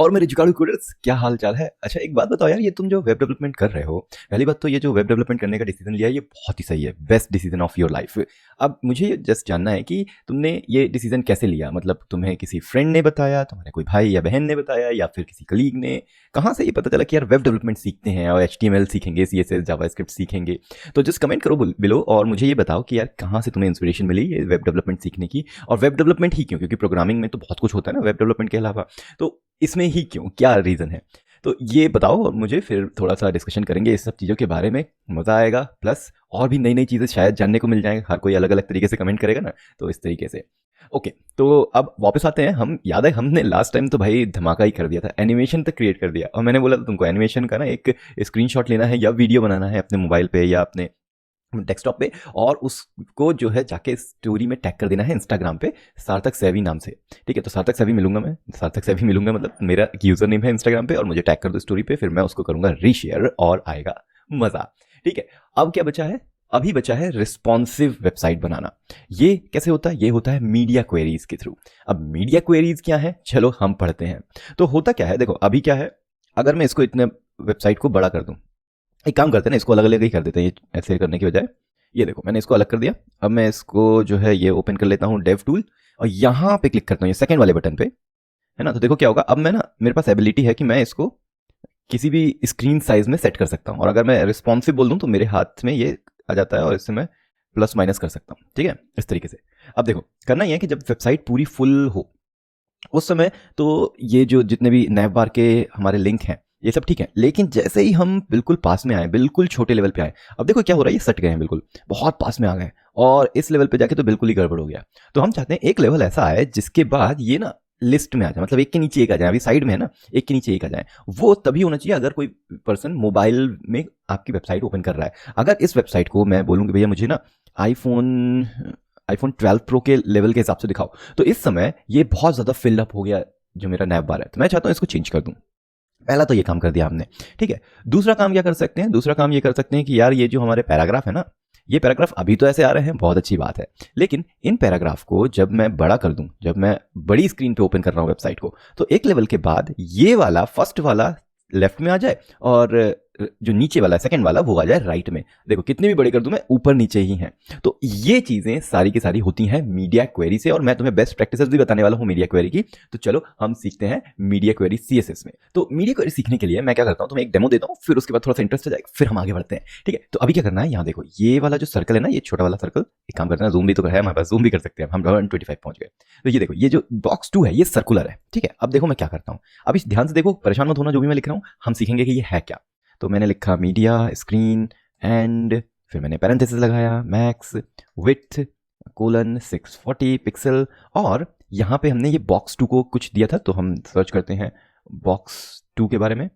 और मेरे जुगाड़ू कोडर्स, क्या हाल चाल है? अच्छा, एक बात बताओ यार, ये तुम जो वेब डेवलपमेंट कर रहे हो, पहली बात तो ये जो वेब डेवलपमेंट करने का डिसीजन लिया है, ये बहुत ही सही है, best decision of your life. अब मुझे जस्ट जानना है कि तुमने ये डिसीजन कैसे लिया? मतलब तुम्हें किसी फ्रेंड ने बताया, तुम्हारे कोई भाई या बहन ने बताया, या फिर किसी कलीग ने? कहाँ से ये पता चला कि यार वेब डेवलपमेंट सीखते हैं और HTML सीखेंगे, CSS जावास्क्रिप्ट सीखेंगे? तो जस्ट कमेंट करो बिलो और मुझे ये बताओ कि यार कहाँ से तुम्हें इंस्पिरेशन मिली ये वेब डेवलपमेंट सीखने की, और वेब डेवलपमेंट ही क्यों? क्योंकि प्रोग्रामिंग में तो बहुत कुछ होता है ना वेब डेवलपमेंट के अलावा, तो इसमें ही क्यों, क्या रीज़न है? तो ये बताओ और मुझे, फिर थोड़ा सा डिस्कशन करेंगे इस सब चीज़ों के बारे में, मज़ा आएगा। प्लस और भी नई नई चीज़ें शायद जानने को मिल जाएंगे, हर कोई अलग अलग तरीके से कमेंट करेगा ना, तो इस तरीके से। ओके, तो अब वापस आते हैं। हम याद है हमने लास्ट टाइम तो भाई धमाका ही कर दिया था, एनिमेशन तक क्रिएट कर दिया, और मैंने बोला था तुमको एनिमेशन का ना एक स्क्रीनशॉट लेना है या वीडियो बनाना है अपने मोबाइल पे या अपने डेस्कटॉप पे, और उसको जो है जाके स्टोरी में टैग कर देना है इंस्टाग्राम पे, सार्थक सैवी नाम से। ठीक है, तो सार्थक सैवी मिलूंगा मैं, सार्थक सैवी मिलूंगा मतलब मेरा एक यूजर नेम है इंस्टाग्राम पे, और मुझे टैग कर दो स्टोरी पे, फिर मैं उसको करूंगा रीशेयर और आएगा मजा। ठीक है, अब क्या बचा है? अभी बचा है रिस्पॉन्सिव वेबसाइट बनाना। ये कैसे होता है? ये होता है मीडिया क्वेरीज के थ्रू। अब मीडिया क्वेरीज क्या है, चलो हम पढ़ते हैं। तो होता क्या है, देखो अभी क्या है, अगर मैं इसको इतने वेबसाइट को बड़ा कर दूं, एक काम करते हैं ना, इसको अलग अलग ही कर देते हैं, ये ऐसे करने की बजाय। ये देखो मैंने इसको अलग कर दिया। अब मैं इसको जो है ये ओपन कर लेता हूँ डेव टूल, और यहाँ पे क्लिक करता हूँ ये सेकंड वाले बटन पे, है ना। तो देखो क्या होगा, अब मैं ना, मेरे पास एबिलिटी है कि मैं इसको किसी भी स्क्रीन साइज में सेट कर सकता हूँ, और अगर मैं रिस्पॉन्सिव बोल दूँ तो मेरे हाथ में ये आ जाता है, और इससे मैं प्लस माइनस कर सकता हूँ। ठीक है, इस तरीके से। अब देखो करना ही है कि जब वेबसाइट पूरी फुल हो उस समय, तो ये जो जितने भी नैव बार के हमारे लिंक हैं ये सब ठीक है, लेकिन जैसे ही हम बिल्कुल पास में आए, बिल्कुल छोटे लेवल पे आए, अब देखो क्या हो रहा है, ये सट गए हैं, बिल्कुल बहुत पास में आ गए, और इस लेवल पे जाके तो बिल्कुल ही गड़बड़ हो गया। तो हम चाहते हैं एक लेवल ऐसा आए जिसके बाद ये ना लिस्ट में आ जाए, मतलब एक के नीचे एक आ जाए। अभी साइड में है ना, एक के नीचे एक आ जाए। वो तभी होना चाहिए अगर कोई पर्सन मोबाइल में आपकी वेबसाइट ओपन कर रहा है। अगर इस वेबसाइट को मैं बोलूँगी भैया मुझे ना आईफोन आईफोन 12 प्रो के लेवल के हिसाब से दिखाओ, तो इस समय ये बहुत ज़्यादा फिलअप हो गया जो मेरा नैव बार है, तो मैं चाहता हूँ इसको चेंज कर दूँ। पहला तो ये काम कर दिया हमने। ठीक है, दूसरा काम क्या कर सकते हैं? दूसरा काम ये कर सकते हैं कि यार ये जो हमारे पैराग्राफ है ना, ये पैराग्राफ अभी तो ऐसे आ रहे हैं, बहुत अच्छी बात है, लेकिन इन पैराग्राफ को जब मैं बड़ा कर दूं, जब मैं बड़ी स्क्रीन पे ओपन कर रहा हूं वेबसाइट को, तो एक लेवल के बाद ये वाला फर्स्ट वाला लेफ्ट में आ जाए, और जो नीचे वाला सेकंड वाला वो आ जाए राइट में। देखो कितने भी बड़े कर दूं मैं, ऊपर नीचे ही हैं। तो ये चीजें सारी की सारी होती हैं मीडिया क्वेरी से, और मैं तुम्हें बेस्ट प्रैक्टिसेस भी बताने वाला हूं मीडिया क्वेरी की। तो चलो हम सीखते हैं मीडिया क्वेरी CSS में। तो मीडिया क्वेरी सीखने के लिए मैं क्या करता हूं, तुम्हें एक डेमो देता हूं, फिर उसके बाद थोड़ा सा इंटरेस्ट आ जाएगा, फिर हम आगे बढ़ते हैं। ठीक है, तो अभी क्या करना है, यहाँ देखो ये वाला जो सर्कल है ना, ये छोटा वाला सर्कल, एक काम करते हैं, जूम भी तो है हमारे पास, जूम भी कर सकते हैं हम, 125 पहुंच गए। तो ये देखो, ये जो बॉक्स 2 है ये सर्कुलर है। ठीक है, अब देखो मैं क्या करता हूँ, अभी ध्यान से देखो, परेशान मत होना, जो भी मैं लिख रहा हूँ हम सीखेंगे कि ये है क्या। तो मैंने लिखा मीडिया स्क्रीन एंड, फिर मैंने पैरेंथेसिस लगाया, मैक्स विड्थ कोलन 640 पिक्सल, और यहाँ पे हमने ये बॉक्स 2 को कुछ दिया था, तो हम सर्च करते हैं बॉक्स 2 के बारे में।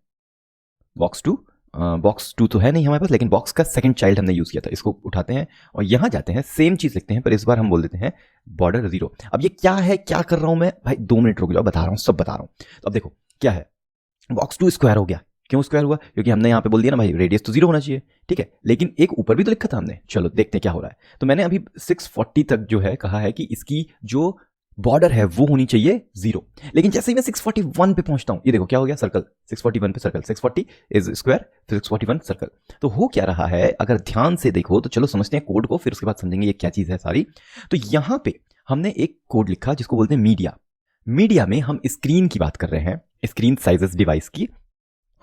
बॉक्स 2 तो है नहीं हमारे पास, लेकिन बॉक्स का सेकंड चाइल्ड हमने यूज़ किया था। इसको उठाते हैं और यहाँ जाते हैं, सेम चीज़ लिखते हैं, पर इस बार हम बोल देते हैं बॉर्डर 0। अब ये क्या है, क्या कर रहा हूँ मैं भाई, 2 मिनट रुक जाओ, बता रहा हूँ, सब बता रहा हूँ। तो अब देखो क्या है, बॉक्स 2 स्क्वायर हो गया। क्यों स्क्वायर हुआ? क्योंकि हमने यहाँ पे बोल दिया ना भाई, रेडियस तो 0 होना चाहिए। ठीक है, लेकिन एक ऊपर भी तो लिखा था हमने। चलो देखते हैं क्या हो रहा है। तो मैंने अभी 640 तक जो है कहा है कि इसकी जो बॉर्डर है वो होनी चाहिए 0, लेकिन जैसे ही मैं 641 पे पहुंचता हूं, ये देखो क्या हो गया, सर्कल 641 पे सर्कल, 640 इज स्क्वायर, फिर 641 सर्कल। तो हो क्या रहा है, अगर ध्यान से देखो तो, चलो समझते हैं कोड को, फिर उसके बाद समझेंगे ये क्या चीज है सारी। तो यहां पे हमने एक कोड लिखा जिसको बोलते हैं मीडिया। मीडिया में हम स्क्रीन की बात कर रहे हैं, स्क्रीन साइजेस डिवाइस की,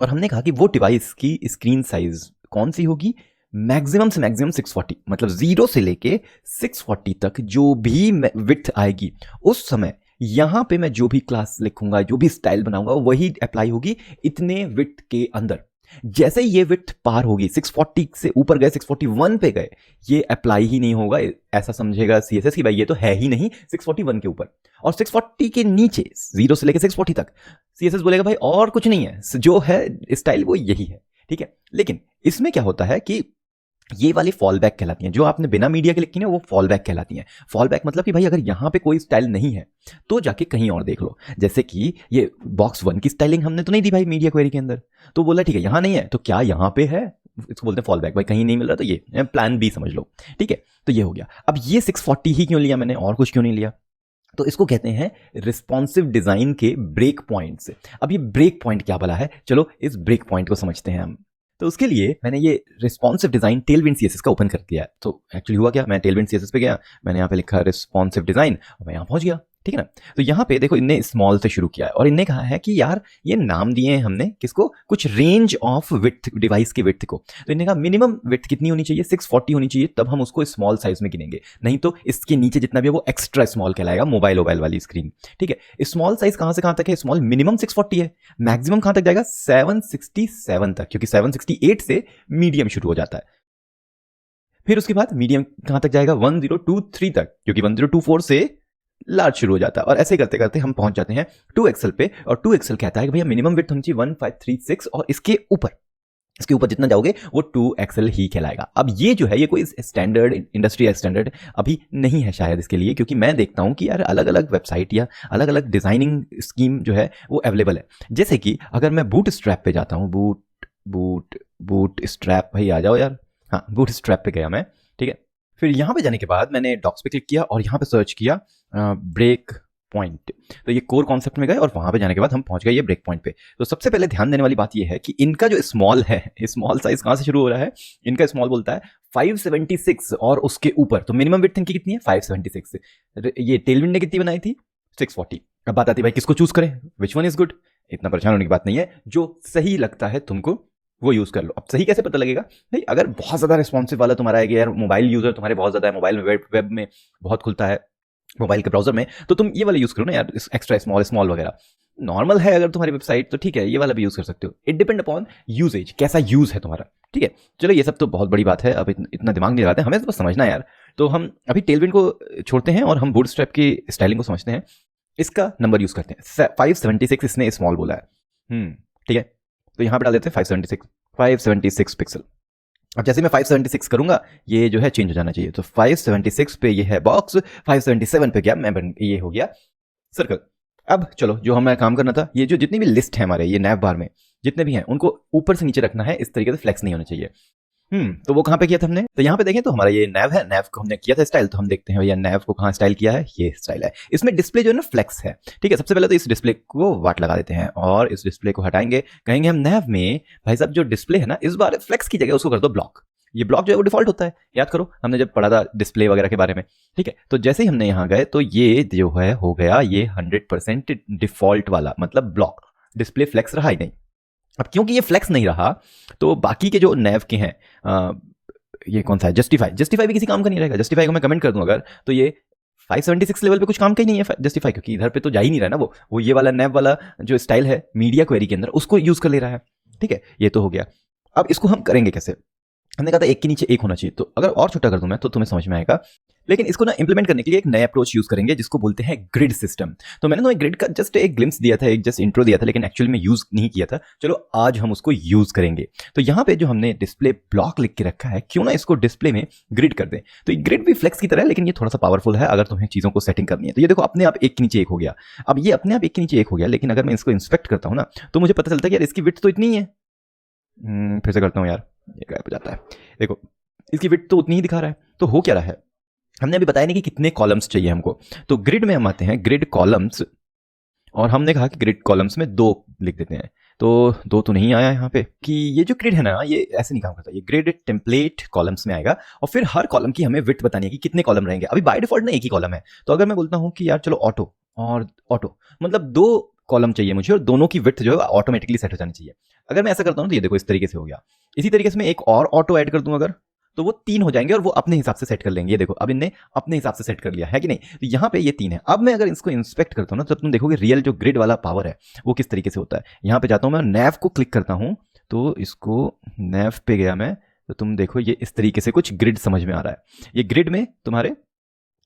और हमने कहा कि वो डिवाइस की स्क्रीन साइज कौन सी होगी, मैक्सिमम से मैक्सिमम 640, मतलब 0 से लेके 640 तक जो भी विड्थ आएगी, उस समय यहां पे मैं जो भी क्लास लिखूंगा, जो भी स्टाइल बनाऊंगा, वही अप्लाई होगी इतने विड्थ के अंदर। जैसे ही ये विड्थ पार होगी, 640 से ऊपर गए, 641 पे गए, ये अप्लाई ही नहीं होगा। ऐसा समझेगा CSS की भाई ये तो है ही नहीं 641 के ऊपर, और 640 के नीचे 0 से लेकर 640 तक CSS बोलेगा भाई और कुछ नहीं है, जो है स्टाइल वो यही है। ठीक है, लेकिन इसमें क्या होता है कि ये वाली फॉल बैक कहलाती हैं, जो आपने बिना मीडिया के लिखी ना, वो फॉल बैक कहलाती हैं। फॉल बैक मतलब कि भाई अगर यहां पे कोई स्टाइल नहीं है तो जाके कहीं और देख लो। जैसे कि ये बॉक्स 1 की स्टाइलिंग हमने तो नहीं दी भाई मीडिया क्वेरी के अंदर, तो बोला ठीक है यहां नहीं है, तो क्या यहां पे है, इसको बोलते हैं फॉल बैक। भाई कहीं नहीं मिल रहा तो ये प्लान B समझ लो। ठीक है, तो ये हो गया। अब ये 640 ही क्यों लिया मैंने, और कुछ क्यों नहीं लिया? तो इसको कहते हैं रिस्पॉन्सिव डिजाइन के ब्रेक पॉइंट्स। अब ये ब्रेक पॉइंट क्या भला है, चलो इस ब्रेक पॉइंट को समझते हैं हम। तो उसके लिए मैंने ये रिस्पॉन्सिव डिजाइन टेलविंड सीएसएस का ओपन कर दिया है। तो एक्चुअली हुआ क्या, मैं टेलविंड सीएसएस पे गया, मैंने यहाँ पे लिखा रिस्पॉन्सिव डिजाइन और मैं यहाँ पहुंच गया, ठीक है ना। तो यहाँ पे देखो इनने स्मॉल से शुरू किया है और इनने कहा है कि यार ये नाम दिए हैं हमने किसको, कुछ रेंज ऑफ विड्थ, डिवाइस की विड्थ को। तो इन्होंने कहा मिनिमम विड्थ कितनी होनी चाहिए, 640 होनी चाहिए, तब हम उसको स्मॉल साइज में गिनेंगे, नहीं तो इसके नीचे जितना भी है वो एक्स्ट्रा स्मॉल कहलाएगा, मोबाइल वाली स्क्रीन, ठीक है। स्मॉल साइज कहां से कहां तक है, स्मॉल मिनिमम 640 है, मैक्सिमम कहां तक जाएगा 767 तक, क्योंकि 768 से मीडियम शुरू हो जाता है। फिर उसके बाद मीडियम कहां तक जाएगा 1023 तक, क्योंकि 1024 से लार्ज शुरू हो जाता है। और ऐसे करते करते हम पहुंच जाते हैं 2XL पे, और 2XL कहता है कि भैया मिनिमम विड्थ होनी चाहिए 1536 और इसके ऊपर जितना जाओगे वो 2XL ही कहलाएगा। अब ये जो है ये कोई स्टैंडर्ड, इंडस्ट्री स्टैंडर्ड अभी नहीं है शायद इसके लिए, क्योंकि मैं देखता हूं कि यार अलग अलग वेबसाइट या अलग अलग डिजाइनिंग स्कीम जो है वो अवेलेबल है। जैसे कि अगर मैं बूट स्ट्रैप पे जाता हूं, बूट स्ट्रैप, भाई आ जाओ यार, हाँ बूट स्ट्रैप पे गया मैं, ठीक है। फिर यहाँ पे जाने के बाद मैंने डॉक्स पे क्लिक किया और यहाँ पे सर्च किया ब्रेक पॉइंट। तो ये कोर कॉन्सेप्ट में गए और वहां पे जाने के बाद हम पहुंच गए ये ब्रेक पॉइंट पे। तो सबसे पहले ध्यान देने वाली बात ये है कि इनका जो स्मॉल है, स्मॉल साइज कहां से शुरू हो रहा है, इनका स्मॉल बोलता है 576 और उसके ऊपर। तो मिनिमम विड्थ इनकी कितनी है 576, ये टेलविंड ने कितनी बनाई थी 640। अब बात आती है भाई किसको चूज करें, विच वन इज गुड। इतना परेशान होने की बात नहीं है, जो सही लगता है तुमको वो यूज कर लो। अब सही कैसे पता लगेगा भाई, अगर बहुत ज्यादा रिस्पॉन्सिव वाला तुम्हारा है कि यार मोबाइल यूजर तुम्हारे बहुत ज्यादा है, मोबाइल में वेब में बहुत खुलता है, मोबाइल के ब्राउजर में, तो तुम ये वाला यूज करो ना यार, एक्स्ट्रा स्मॉल वगैरह। नॉर्मल है अगर तुम्हारी वेबसाइट तो ठीक है, ये वाला भी यूज कर सकते हो। इट डिपेंड अपॉन यूजेज, कैसा यूज है तुम्हारा, ठीक है। चलो ये सब तो बहुत बड़ी बात है, अब इतना दिमाग नहीं लगाते, हमें तो बस समझना है यार। तो हम अभी टेलविंड को छोड़ते हैं और हम बूटस्ट्रैप की स्टाइलिंग को समझते हैं। इसका नंबर यूज करते हैं 576, इसने स्मॉल बोला है, ठीक है। तो यहां पे डाल देते हैं 576 पिक्सल। अब जैसे मैं 576 करूंगा ये जो है चेंज हो जाना चाहिए। तो 576 पे ये है बॉक्स, 577 पे क्या मैं ये हो गया सर्कल। अब चलो जो हमें काम करना था, ये जो जितनी भी लिस्ट है हमारे ये नैव बार में जितने भी हैं उनको ऊपर से नीचे रखना है, इस तरीके से फ्लेक्स नहीं होना चाहिए। तो वो कहां पे किया था हमने, तो यहाँ पे देखें तो हमारा ये नैव है, नैव को हमने किया था स्टाइल। तो हम देखते हैं भैया नैव को कहां स्टाइल किया है, ये स्टाइल है। इसमें डिस्प्ले जो है ना फ्लेक्स है, ठीक है। सबसे पहले तो इस डिस्प्ले को वाट लगा देते हैं और इस डिस्प्ले को हटाएंगे, कहेंगे हम नैव में भाई साहब जो डिस्प्ले है ना इस बार फ्लेक्स की जगह उसको कर दो ब्लॉक। ये ब्लॉक जो है वो डिफॉल्ट होता है, याद करो हमने जब पढ़ा था डिस्प्ले वगैरह के बारे में, ठीक है। तो जैसे ही हमने यहाँ गए तो ये जो है हो गया ये 100% डिफॉल्ट वाला, मतलब ब्लॉक, डिस्प्ले फ्लेक्स रहा ही नहीं। अब क्योंकि ये फ्लेक्स नहीं रहा तो बाकी के जो नैव के हैं, ये कौन सा है जस्टिफाई भी किसी काम का नहीं रहेगा। जस्टिफाई को मैं कमेंट कर दूं अगर, तो ये 576 लेवल पे कुछ काम का ही नहीं है जस्टिफाई, क्योंकि इधर पे तो जा ही नहीं रहा है ना, वो ये वाला नैव वाला जो स्टाइल है मीडिया क्वेरी के अंदर उसको यूज कर ले रहा है, ठीक है। ये तो हो गया। अब इसको हम करेंगे कैसे, हमने कहा था एक के नीचे एक होना चाहिए, तो अगर और छोटा कर दूं मैं तो तुम्हें समझ में आएगा। लेकिन इसको ना इंप्लीमेंट करने के लिए एक नया अप्रोच यूज करेंगे जिसको बोलते हैं ग्रिड सिस्टम। तो मैंने ना ग्रिड का जस्ट एक ग्लिम्स दिया था, एक जस्ट इंट्रो दिया था, लेकिन एक्चुअली में यूज नहीं किया था। चलो आज हम उसको यूज करेंगे। तो यहाँ पे जो हमने डिस्प्ले ब्लॉक लिख के रखा है, क्यों ना इसको डिस्प्ले में ग्रिड कर दें। तो ये ग्रिड भी फ्लेक्स की तरह है, लेकिन ये थोड़ा सा पावरफुल है अगर तुम्हें चीजों को सेटिंग करनी है। तो ये देखो अपने आप एक के नीचे एक हो गया। अब ये अपने आप एक के नीचे एक हो गया, लेकिन अगर मैं इसको इंस्पेक्ट करता हूँ ना तो मुझे पता चलता है कि यार इसकी विड्थ तो इतनी है। फिर से करता हूँ यार, ये गायब हो जाता है। देखो इसकी विड्थ तो उतनी ही दिखा रहा है। तो हो क्या रहा है, हमने अभी बताया नहीं कि कितने कॉलम्स चाहिए हमको। तो ग्रिड में हम आते हैं ग्रिड कॉलम्स, और हमने कहा कि ग्रिड कॉलम्स में 2 लिख देते हैं। तो 2 तो नहीं आया यहाँ पे, कि ये जो ग्रिड है ना ये ऐसे नहीं काम करता। ये ग्रिड टेम्पलेट कॉलम्स में आएगा और फिर हर कॉलम की हमें विड्थ बतानी है कि कितने कॉलम रहेंगे। अभी बाय डिफॉल्ट ना एक ही कॉलम है। तो अगर मैं बोलता हूँ कि यार चलो ऑटो और ऑटो, मतलब 2 कॉलम चाहिए मुझे और दोनों की विड्थ जो है ऑटोमेटिकली सेट हो जानी चाहिए। अगर मैं ऐसा करता हूँ तो ये देखो इस तरीके से हो गया। इसी तरीके से मैं एक और ऑटो ऐड कर दूं अगर, तो वो 3 हो जाएंगे और वो अपने हिसाब से सेट कर लेंगे। ये देखो अब इनने अपने हिसाब से सेट कर लिया है कि नहीं। तो यहाँ पे ये 3 है। अब मैं अगर इसको इंस्पेक्ट करता हूँ ना तो तुम देखोगे रियल जो ग्रिड वाला पावर है वो किस तरीके से होता है। यहाँ पे जाता हूँ मैं, नैव को क्लिक करता हूँ, तो इसको नैव पे गया मैं, तो तुम देखो ये इस तरीके से कुछ ग्रिड समझ में आ रहा है। ये ग्रिड में तुम्हारे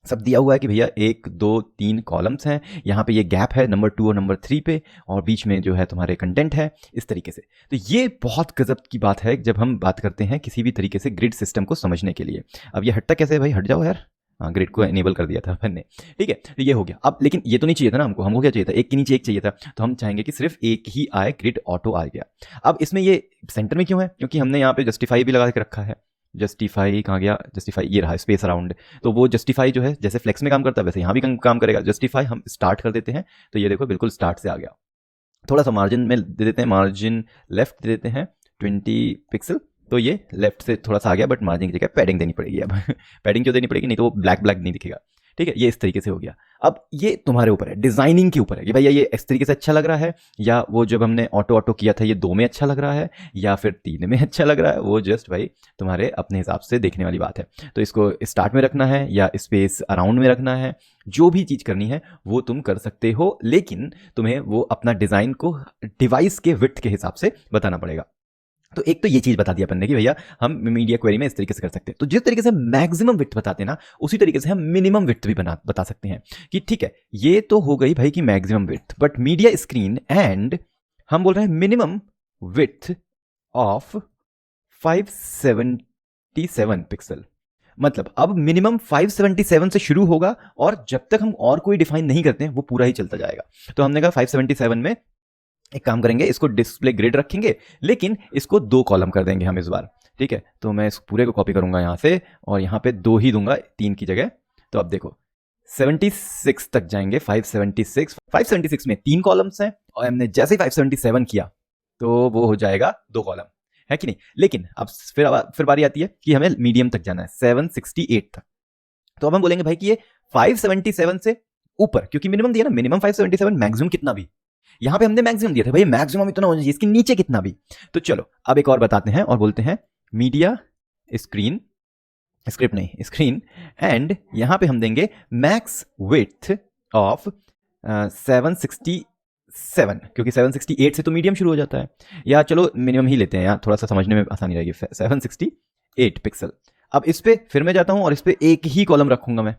सब दिया हुआ है कि भैया 1 2 3 कॉलम्स हैं, यहाँ पे ये गैप है नंबर 2 और नंबर 3 पे, और बीच में जो है तुम्हारे कंटेंट है इस तरीके से। तो ये बहुत गजब की बात है जब हम बात करते हैं किसी भी तरीके से ग्रिड सिस्टम को समझने के लिए। अब ये हटता कैसे है भाई, हट जाओ यार। हाँ ग्रिड को एनेबल कर दिया था अपन ने, ठीक है। तो ये हो गया। अब लेकिन ये तो नहीं चाहिए था ना हमको क्या चाहिए था, एक के नीचे एक चाहिए था। तो हम चाहेंगे कि सिर्फ एक ही आए, ग्रिड ऑटो आ गया। अब इसमें ये सेंटर में क्यों है, क्योंकि हमने यहाँ पे जस्टिफाई भी लगा के रखा है। जस्टिफाई कहाँ गया, जस्टिफाई ये रहा, स्पेस अराउंड। तो वो जस्टिफाई जो है जैसे फ्लेक्स में काम करता है वैसे यहाँ भी काम करेगा। जस्टिफाई हम स्टार्ट कर देते हैं, तो ये देखो बिल्कुल स्टार्ट से आ गया। थोड़ा सा मार्जिन में दे देते हैं, मार्जिन लेफ्ट दे देते हैं 20 पिक्सल, तो ये लेफ्ट से थोड़ा सा आ गया, बट मार्जिन की जगह पैडिंग देनी पड़ेगी अब पैडिंग क्यों देनी पड़ेगी, नहीं तो वो ब्लैक ब्लैक नहीं दिखेगा। ठीक है, ये इस तरीके से हो गया। अब ये तुम्हारे ऊपर है, डिजाइनिंग के ऊपर है कि भैया ये इस तरीके से अच्छा लग रहा है, या वो जब हमने ऑटो ऑटो किया था ये 2 में अच्छा लग रहा है, या फिर 3 में अच्छा लग रहा है। वो जस्ट भाई तुम्हारे अपने हिसाब से देखने वाली बात है। तो इसको स्टार्ट में रखना है या स्पेस अराउंड में रखना है, जो भी चीज़ करनी है वो तुम कर सकते हो, लेकिन तुम्हें वो अपना डिज़ाइन को डिवाइस के विड्थ के हिसाब से बताना पड़ेगा। तो एक तो ये चीज बता दी अपन ने कि भैया हम मीडिया क्वेरी में इस तरीके से कर सकते हैं। तो जिस तरीके से मैक्सिमम विड्थ बताते हैं ना, उसी तरीके से हम मिनिमम विड्थ भी बता सकते हैं कि ठीक है ये तो हो गई भाई कि maximum width, but media screen and हम बोल रहे हैं मिनिमम विड्थ ऑफ 577 पिक्सल। मतलब अब मिनिमम 577 से शुरू होगा और जब तक हम और कोई डिफाइन नहीं करते हैं वो पूरा ही चलता जाएगा। तो हमने कहा 577 में एक काम करेंगे, इसको डिस्प्ले ग्रिड रखेंगे, लेकिन इसको 2 कॉलम कर देंगे हम इस बार। ठीक है, तो मैं इस पूरे को कॉपी करूंगा यहाँ से और यहाँ पे 2 ही दूंगा 3 की जगह। तो अब देखो 76 तक जाएंगे, 576 में 3 कॉलम्स हैं, और हमने जैसे ही 577 किया तो वो हो जाएगा 2 कॉलम, है कि नहीं। लेकिन अब फिर बारी आती है कि हमें मीडियम तक जाना है, 768 तक। तो अब हम बोलेंगे भाई कि ये 577 से ऊपर, क्योंकि मिनिमम दिया ना, मिनिमम 577, मैक्सिमम कितना भी, यहां पे हमने मैक्सिमम दिया था भाई, मैक्सिमम इतना होना चाहिए, इसके नीचे कितना भी। तो चलो अब एक और बताते हैं और बोलते हैं मीडिया स्क्रीन, स्क्रिप्ट नहीं स्क्रीन, एंड यहां पे हम देंगे मैक्स विड्थ ऑफ 767, क्योंकि 768 से तो मीडियम शुरू हो जाता है, या चलो मिनिमम ही लेते हैं यार, थोड़ा सा समझने में आसानी रहेगी। 768 पिक्सल। अब इस पे फिर मैं जाता हूं और इस पे एक ही कॉलम रखूंगा मैं,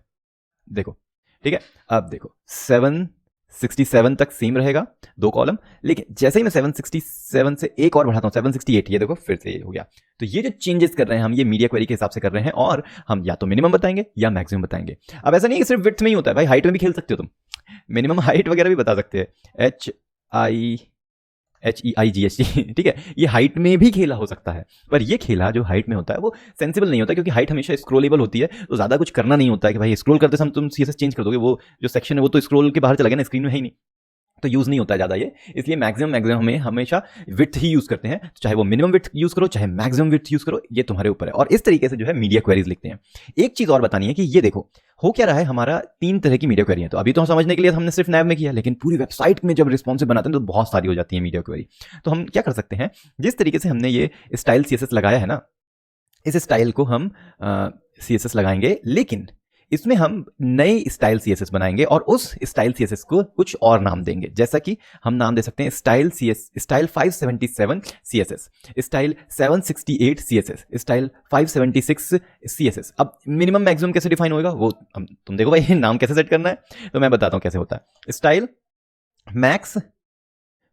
देखो ठीक है। अब देखो 767 तक सेम रहेगा 2 कॉलम, लेकिन जैसे ही मैं 767 से एक और बढ़ाता हूं 768, ये देखो फिर से ये हो गया। तो ये जो चेंजेस कर रहे हैं हम, ये मीडिया क्वेरी के हिसाब से कर रहे हैं, और हम या तो मिनिमम बताएंगे या मैक्सिमम बताएंगे। अब ऐसा नहीं है कि सिर्फ विड्थ में ही होता है भाई, हाइट में भी खेल सकते हो तुम, मिनिमम हाइट वगैरह भी बता सकते हैं, HEIGHT ठीक है, ये हाइट में भी खेला हो सकता है, पर ये खेला जो हाइट में होता है वो सेंसिबल नहीं होता, क्योंकि हाइट हमेशा स्क्रोलेबल होती है, तो ज़्यादा कुछ करना नहीं होता है कि भाई स्क्रोल करते समय तुम CSS चेंज कर दोगे, वो जो सेक्शन है वो तो स्क्रोल के बाहर चला गया ना, स्क्रीन में है ही नहीं, तो यूज़ नहीं होता है ज़्यादा ये। इसलिए मैक्सिमम हमें हमेशा विड्थ ही यूज़ करते हैं, चाहे वो मिनिमम विड्थ यूज़ करो चाहे मैक्सिमम विड्थ यूज़ करो, ये तुम्हारे ऊपर है। और इस तरीके से जो है मीडिया क्वेरीज लिखते हैं। एक चीज़ और बतानी है कि ये देखो हो क्या रहा है, हमारा 3 तरह की मीडिया क्वेरी है। तो अभी तो हम समझने के लिए हमने सिर्फ नैव में किया, लेकिन पूरी वेबसाइट में जब रिस्पॉन्सिव बनाते हैं तो बहुत सारी हो जाती है मीडिया क्वेरी। तो हम क्या कर सकते हैं, जिस तरीके से हमने ये स्टाइल CSS लगाया है ना, इस स्टाइल को हम CSS लगाएंगे, लेकिन इसमें हम नए स्टाइल CSS बनाएंगे और उस स्टाइल CSS को कुछ और नाम देंगे। जैसा कि हम नाम दे सकते हैं style 577 CSS, style 768 CSS, style 576 CSS। अब मिनिमम मैक्सिमम कैसे डिफाइन होगा वो तुम देखो भाई, नाम कैसे सेट करना है, तो मैं बताता हूं कैसे होता है। Style max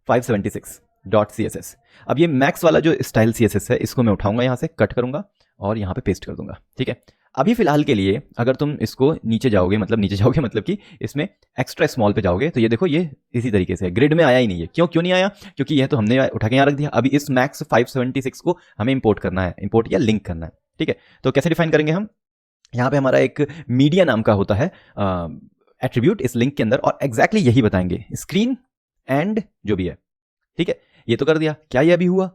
576.css। अब ये मैक्स वाला जो स्टाइल CSS है, इसको मैं उठाऊंगा, यहां से कट करूंगा और यहां पे पेस्ट कर दूंगा। ठीक है, अभी फिलहाल के लिए अगर तुम इसको नीचे जाओगे मतलब कि इसमें एक्स्ट्रा स्मॉल पे जाओगे, तो ये देखो ये इसी तरीके से ग्रिड में आया ही नहीं है। क्यों नहीं आया, क्योंकि यह तो हमने उठा के यहाँ रख दिया। अभी इस मैक्स 576 को हमें इंपोर्ट करना है, इंपोर्ट या लिंक करना है। ठीक है, तो कैसे डिफाइन करेंगे हम, यहाँ पे हमारा एक मीडिया नाम का होता है एट्रीब्यूट इस लिंक के अंदर, और एग्जैक्टली यही बताएंगे, स्क्रीन एंड जो भी है। ठीक है, ये तो कर दिया, क्या ये अभी हुआ,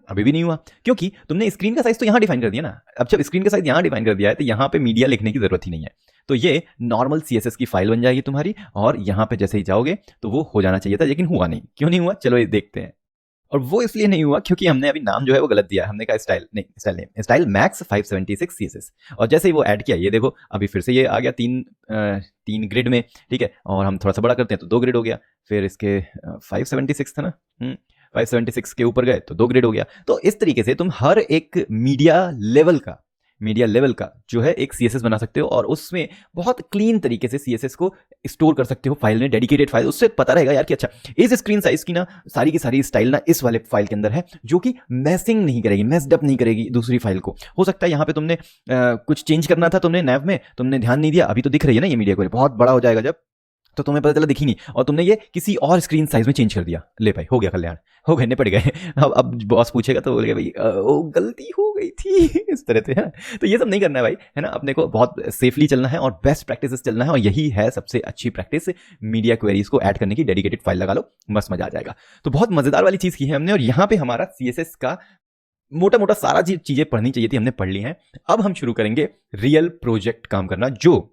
अभी भी नहीं हुआ, क्योंकि तुमने स्क्रीन का साइज तो यहां डिफाइन कर दिया ना। अब जब स्क्रीन का साइज यहां डिफाइन कर दिया है तो यहां पे मीडिया लिखने की जरूरत ही नहीं है। तो ये नॉर्मल CSS की फाइल बन जाएगी तुम्हारी, और यहां पे जैसे ही जाओगे तो वो हो जाना चाहिए था, लेकिन हुआ नहीं। क्यों नहीं हुआ, चलो ये देखते हैं। और वो इसलिए नहीं हुआ क्योंकि हमने अभी नाम जो है वो गलत दिया है। हमने कहा स्टाइल मैक्स 576 CSS, और जैसे ही वो ऐड किया, ये देखो अभी फिर से ये आ गया 3 ग्रिड में। ठीक है, और हम थोड़ा सा बड़ा करते हैं तो 2 ग्रिड हो गया, फिर इसके 576 था ना, 576 के ऊपर गए तो 2 ग्रेड हो गया। तो इस तरीके से तुम हर एक मीडिया लेवल का जो है एक CSS बना सकते हो, और उसमें बहुत क्लीन तरीके से CSS को स्टोर कर सकते हो फाइल में, डेडिकेटेड फाइल। उससे पता रहेगा यार कि अच्छा इस स्क्रीन साइज की ना सारी की सारी स्टाइल ना इस वाले फाइल के अंदर है, जो कि मैसिंग नहीं करेगी, मैस्ड अप नहीं करेगी दूसरी फाइल को। हो सकता है यहाँ पे तुमने कुछ चेंज करना था, तुमने नैव में तुमने ध्यान नहीं दिया, अभी तो दिख रही है ना ये मीडिया क्वेरी, बहुत बड़ा हो जाएगा जब तो तुम्हें पता चला दिखी नहीं, और तुमने ये किसी और स्क्रीन साइज में चेंज कर दिया। ले भाई, हो गया कल्याण, हो गए, निपट गए। अब बॉस पूछेगा तो बोलेगा भाई ओ गलती हो गई थी, इस तरह से, है ना। तो ये सब नहीं करना है भाई, है ना। अपने को बहुत सेफली चलना है और बेस्ट प्रैक्टिसेस चलना है, और यही है सबसे अच्छी प्रैक्टिस। मीडिया क्वेरीज को ऐड करने की डेडिकेटेड फाइल लगा लो, मस्त मजा आ जाएगा। तो बहुत मजेदार वाली चीज की है हमने, और यहाँ पे हमारा CSS का मोटा मोटा सारा चीजें पढ़नी चाहिए थी, हमने पढ़ ली हैं। अब हम शुरू करेंगे रियल प्रोजेक्ट काम करना, जो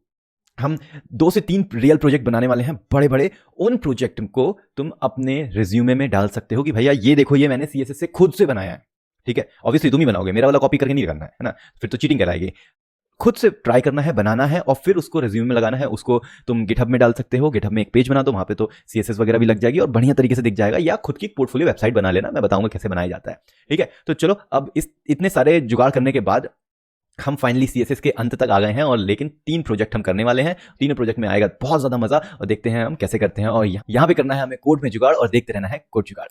हम 2 से 3 रियल प्रोजेक्ट बनाने वाले हैं, बड़े बड़े। उन प्रोजेक्ट को तुम अपने रिज्यूमे में डाल सकते हो कि भैया ये देखो, ये मैंने CSS से खुद से बनाया है। ठीक है, ऑब्वियसली तुम ही बनाओगे, मेरा वाला कॉपी करके नहीं करना है ना, फिर तो चीटिंग कराएगी। खुद से ट्राई करना है, बनाना है, और फिर उसको रिज्यूमे में लगाना है। उसको तुम गिटहब में डाल सकते हो, गिटहब में एक पेज बना दो, वहां पे तो CSS वगैरह भी लग जाएगी और बढ़िया तरीके से दिख जाएगा। या खुद की पोर्टफोलियो वेबसाइट बना लेना, मैं बताऊंगा कैसे बनाया जाता है। ठीक है, तो चलो अब इतने सारे जुगाड़ करने के बाद हम फाइनली CSS के अंत तक आ गए हैं, और लेकिन 3 प्रोजेक्ट हम करने वाले हैं। 3 प्रोजेक्ट में आएगा बहुत ज्यादा मजा, और देखते हैं हम कैसे करते हैं। और यहाँ पे करना है हमें कोड में जुगाड़, और देखते रहना है कोड जुगाड़।